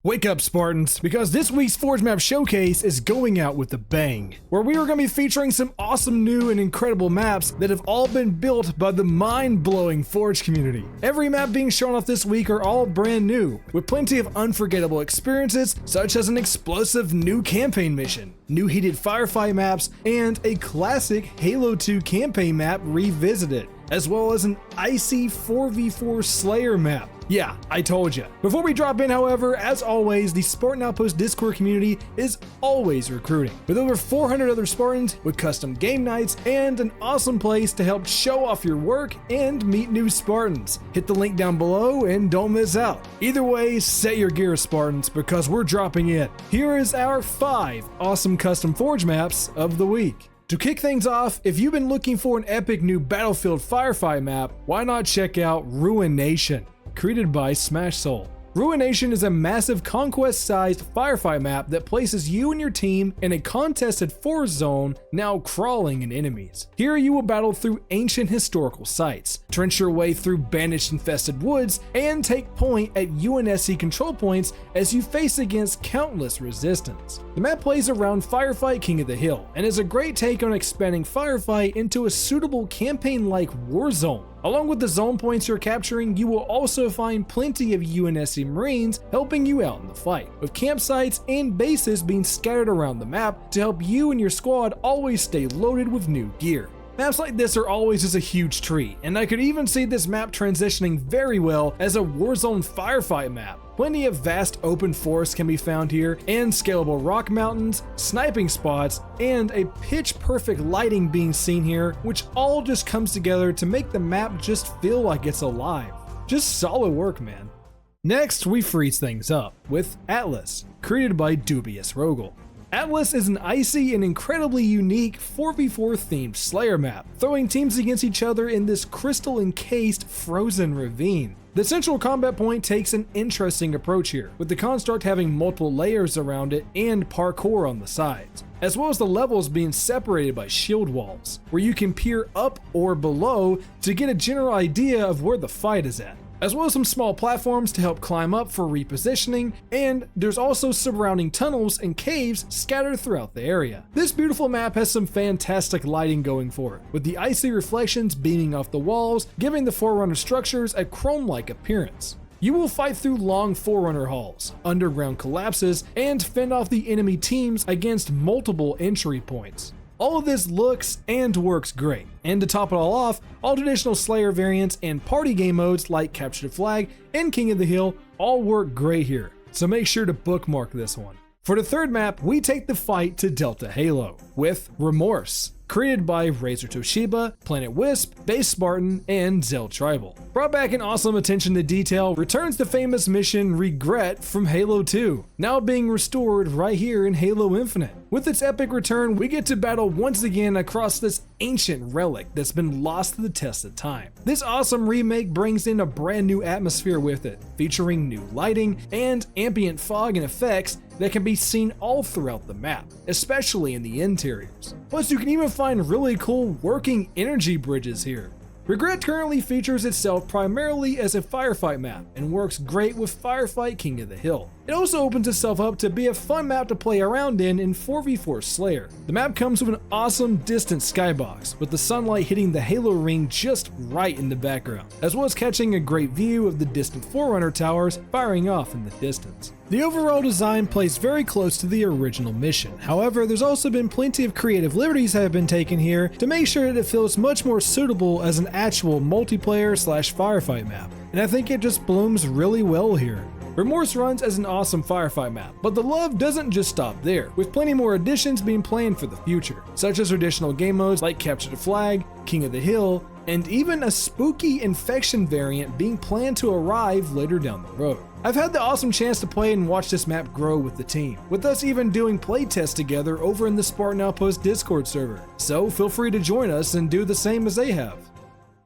Wake up, Spartans, because this week's Forge Map Showcase is going out with a bang, where we are going to be featuring some awesome new and incredible maps that have all been built by the mind-blowing Forge community. Every map being shown off this week are all brand new, with plenty of unforgettable experiences, such as an explosive new campaign mission, new heated Firefight maps, and a classic Halo 2 campaign map revisited, as well as an icy 4v4 Slayer map. Yeah, I told ya. Before we drop in, however, as always, the Spartan Outpost Discord community is always recruiting, with over 400 other Spartans with custom game nights and an awesome place to help show off your work and meet new Spartans. Hit the link down below and don't miss out. Either way, set your gear, Spartans, because we're dropping in. Here is our 5 awesome custom Forge maps of the week. To kick things off, if you've been looking for an epic new Battlefield Firefight map, why not check out RUINATION, created by Smash Soul. RUINATION is a massive conquest-sized firefight map that places you and your team in a contested forest zone now crawling in enemies. Here you will battle through ancient historical sites, trench your way through bandit-infested woods, and take point at UNSC control points as you face against countless resistance. The map plays around Firefight King of the Hill and is a great take on expanding Firefight into a suitable campaign-like war zone. Along with the zone points you're capturing, you will also find plenty of UNSC Marines helping you out in the fight, with campsites and bases being scattered around the map to help you and your squad always stay loaded with new gear. Maps like this are always just a huge treat, and I could even see this map transitioning very well as a Warzone Firefight map. Plenty of vast open forests can be found here, and scalable rock mountains, sniping spots, and a pitch-perfect lighting being seen here, which all just comes together to make the map just feel like it's alive. Just solid work, man. Next, we freeze things up with Atlas, created by Dubious Rogel. Atlas is an icy and incredibly unique 4v4 themed Slayer map, throwing teams against each other in this crystal-encased frozen ravine. The central combat point takes an interesting approach here, with the construct having multiple layers around it and parkour on the sides, as well as the levels being separated by shield walls, where you can peer up or below to get a general idea of where the fight is at, as well as some small platforms to help climb up for repositioning, and there's also surrounding tunnels and caves scattered throughout the area. This beautiful map has some fantastic lighting going for it, with the icy reflections beaming off the walls, giving the Forerunner structures a chrome-like appearance. You will fight through long Forerunner halls, underground collapses, and fend off the enemy teams against multiple entry points. All of this looks and works great, and to top it all off, all traditional Slayer variants and party game modes like Capture the Flag and King of the Hill all work great here, so make sure to bookmark this one. For the third map, we take the fight to Delta Halo with Remorse, created by Razor Toshiba, Planet Wisp, Base Spartan, and Zell Tribal. Brought back an awesome attention to detail, returns the famous mission Regret from Halo 2, now being restored right here in Halo Infinite. With its epic return, we get to battle once again across this ancient relic that's been lost to the test of time. This awesome remake brings in a brand new atmosphere with it, featuring new lighting and ambient fog and effects that can be seen all throughout the map, especially in the interiors. Plus, you can even find really cool working energy bridges here. Regret currently features itself primarily as a firefight map and works great with Firefight King of the Hill. It also opens itself up to be a fun map to play around in 4v4 Slayer. The map comes with an awesome distant skybox, with the sunlight hitting the Halo ring just right in the background, as well as catching a great view of the distant Forerunner towers firing off in the distance. The overall design plays very close to the original mission. However, there's also been plenty of creative liberties that have been taken here to make sure that it feels much more suitable as an actual multiplayer/firefight map, and I think it just blooms really well here. Remorse runs as an awesome firefight map, but the love doesn't just stop there, with plenty more additions being planned for the future, such as traditional game modes like Capture the Flag, King of the Hill, and even a spooky infection variant being planned to arrive later down the road. I've had the awesome chance to play and watch this map grow with the team, with us even doing playtests together over in the Spartan Outpost Discord server, so feel free to join us and do the same as they have.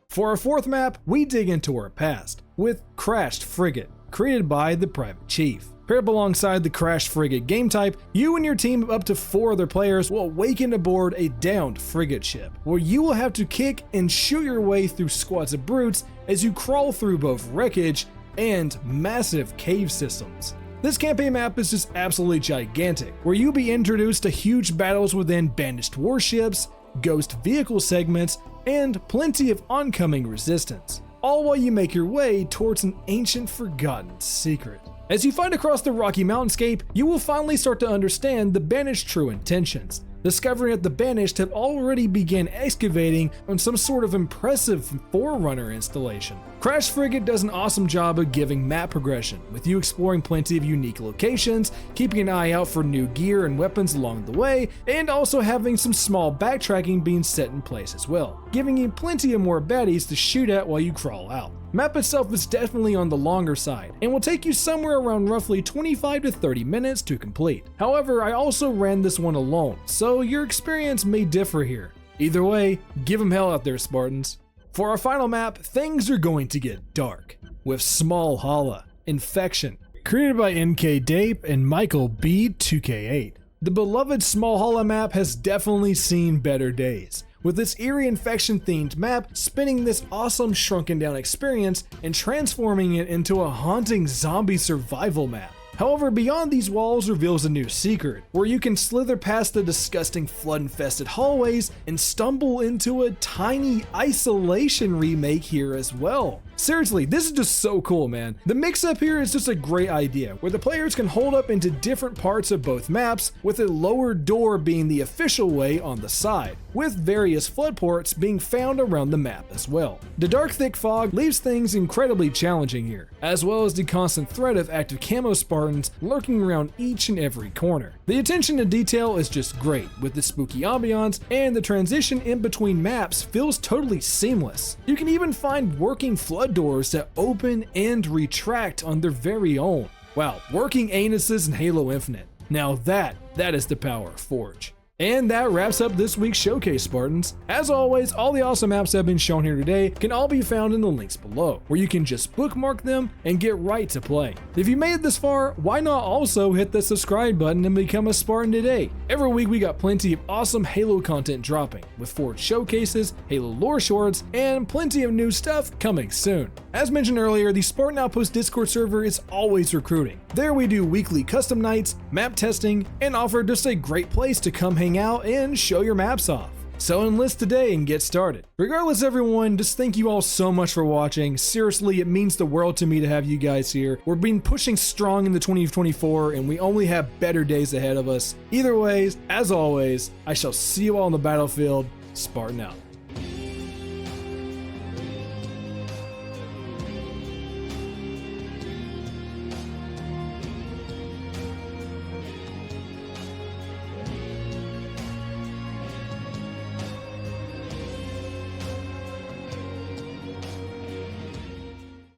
For our fourth map, we dig into our past, with Crashed Frigate, created by the Private Chief. Paired alongside the Crashed Frigate game type, you and your team of up to 4 other players will awaken aboard a downed frigate ship, where you will have to kick and shoot your way through squads of brutes as you crawl through both wreckage and massive cave systems. This campaign map is just absolutely gigantic, where you'll be introduced to huge battles within banished warships, ghost vehicle segments, and plenty of oncoming resistance, all while you make your way towards an ancient forgotten secret. As you fight across the rocky mountainscape, you will finally start to understand the Banished true intentions, discovering that the Banished have already begun excavating on some sort of impressive Forerunner installation. Crash Frigate does an awesome job of giving map progression, with you exploring plenty of unique locations, keeping an eye out for new gear and weapons along the way, and also having some small backtracking being set in place as well, giving you plenty of more baddies to shoot at while you crawl out. Map itself is definitely on the longer side, and will take you somewhere around roughly 25 to 30 minutes to complete. However, I also ran this one alone, so your experience may differ here. Either way, give 'em hell out there, Spartans. For our final map, things are going to get dark, with SMALLHALLA, Infection, created by GAMETYPE and Michael B2K8. The beloved SMALLHALLA map has definitely seen better days, with this eerie infection-themed map spinning this awesome shrunken down experience and transforming it into a haunting zombie survival map. However, beyond these walls reveals a new secret, where you can slither past the disgusting flood-infested hallways and stumble into a tiny isolation remake here as well. Seriously, this is just so cool, man. The mix-up here is just a great idea, where the players can hold up into different parts of both maps, with a lower door being the official way on the side, with various flood ports being found around the map as well. The dark thick fog leaves things incredibly challenging here, as well as the constant threat of active camo Spartans lurking around each and every corner. The attention to detail is just great, with the spooky ambiance, and the transition in between maps feels totally seamless. You can even find working flood doors that open and retract on their very own. Wow, working anuses in Halo Infinite. Now that is the power of Forge. And that wraps up this week's showcase, Spartans. As always, all the awesome maps that have been shown here today can all be found in the links below, where you can just bookmark them and get right to play. If you made it this far, why not also hit the subscribe button and become a Spartan today? Every week we got plenty of awesome Halo content dropping, with Forge showcases, Halo lore shorts, and plenty of new stuff coming soon. As mentioned earlier, the Spartan Outpost Discord server is always recruiting. There we do weekly custom nights, map testing, and offer just a great place to come hang out and show your maps off. So enlist today and get started. Regardless, everyone, just thank you all so much for watching. Seriously, it means the world to me to have you guys here. We're been pushing strong into 2024, and we only have better days ahead of us. Either ways, as always, I shall see you all on the battlefield. Spartan out.